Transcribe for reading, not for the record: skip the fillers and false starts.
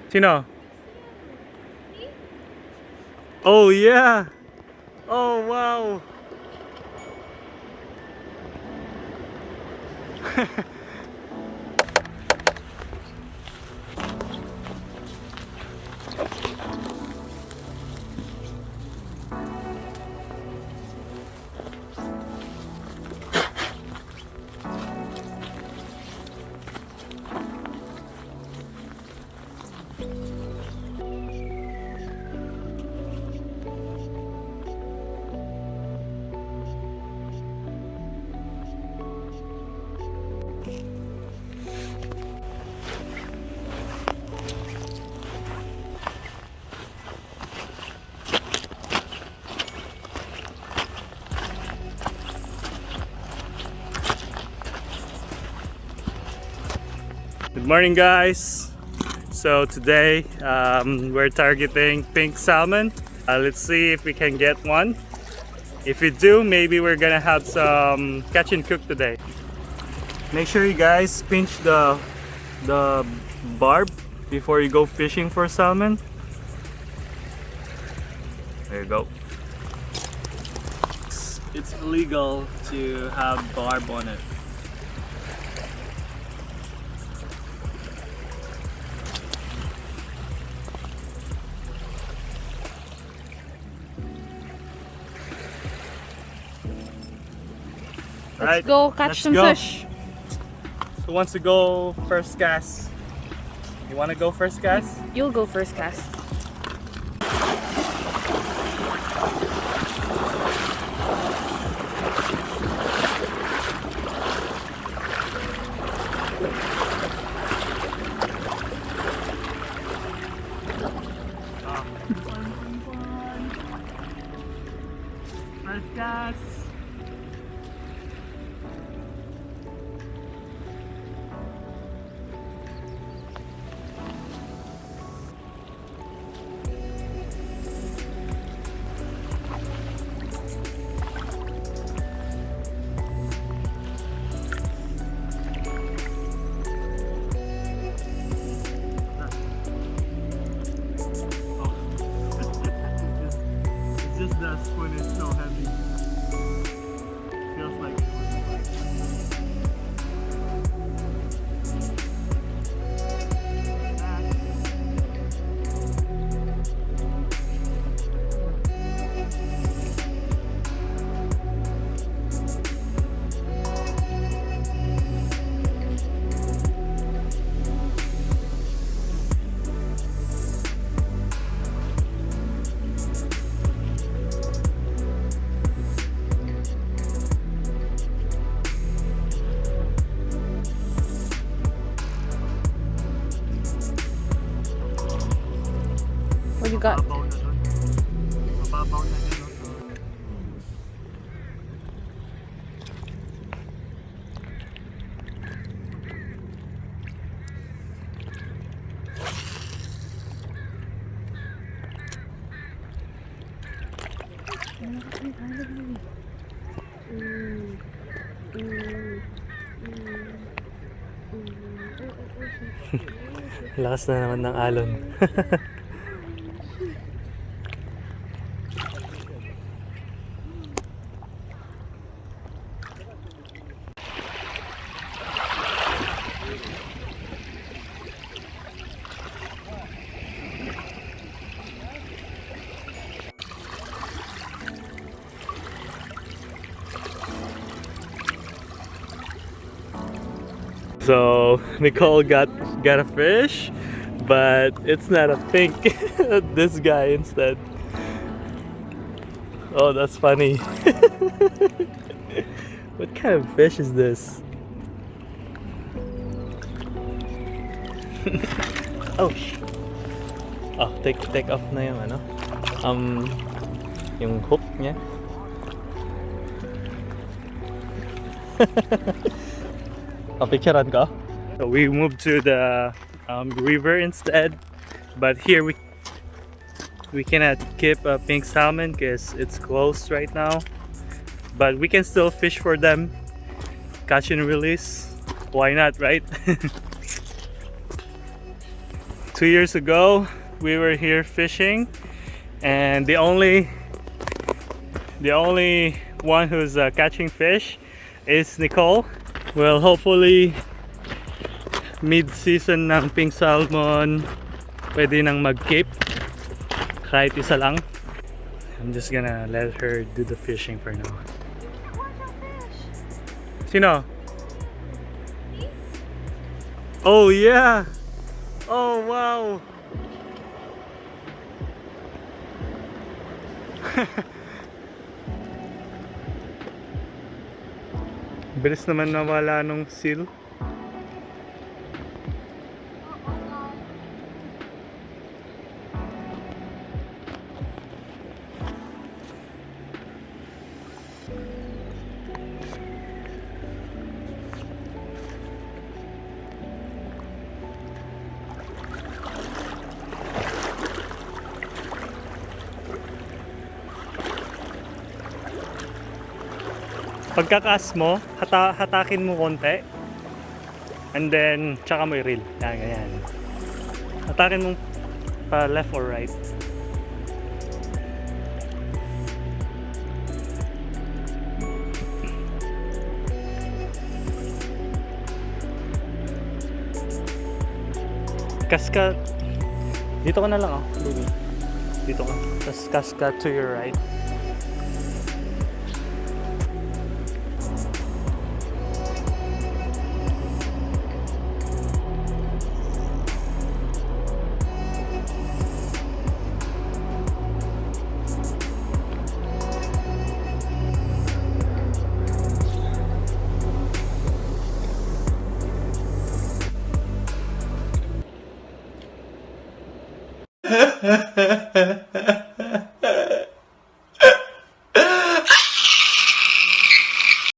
Tino. Oh yeah. Oh wow. Good morning, guys. So today we're targeting pink salmon. Let's see if we can get one. If we do, maybe we're gonna have some catch and cook today. Make sure you guys pinch the barb before you go fishing for salmon. There you go. It's illegal to have barb on it. Let's go catch some fish. Who wants to go first cast? You want to go first cast? You'll go first cast. First cast. Just the spoon is so heavy. Feels like it What you got? mababaw na dun. Mababaw na yun, no? Lakas na naman ng alon. So Nicole got a fish, but it's not a pink. This guy instead. Oh, that's funny. What kind of fish is this? Oh, oh, take off na yung ano, yung hook niya. Picturean ko. So we moved to the river instead, but here we cannot keep pink salmon because it's closed right now. But we can still fish for them, catch and release. Why not, right? 2 years ago, we were here fishing, and the only one who's catching fish is Nicole. Well, hopefully mid-season ng pink salmon, pwede nang mag-cape kahit isa lang. I'm just gonna let her do the fishing for now. Sino? Oh yeah! Oh wow! Bilis naman nawala nung seal. Pagkakas mo, hatakin mo konti. And then, tsaka mo i-reel. Yan, ganyan. Hatakin mo pa left or right. Kaska. Dito ka na lang, baby. Dito ka. Tapos kaska to your right.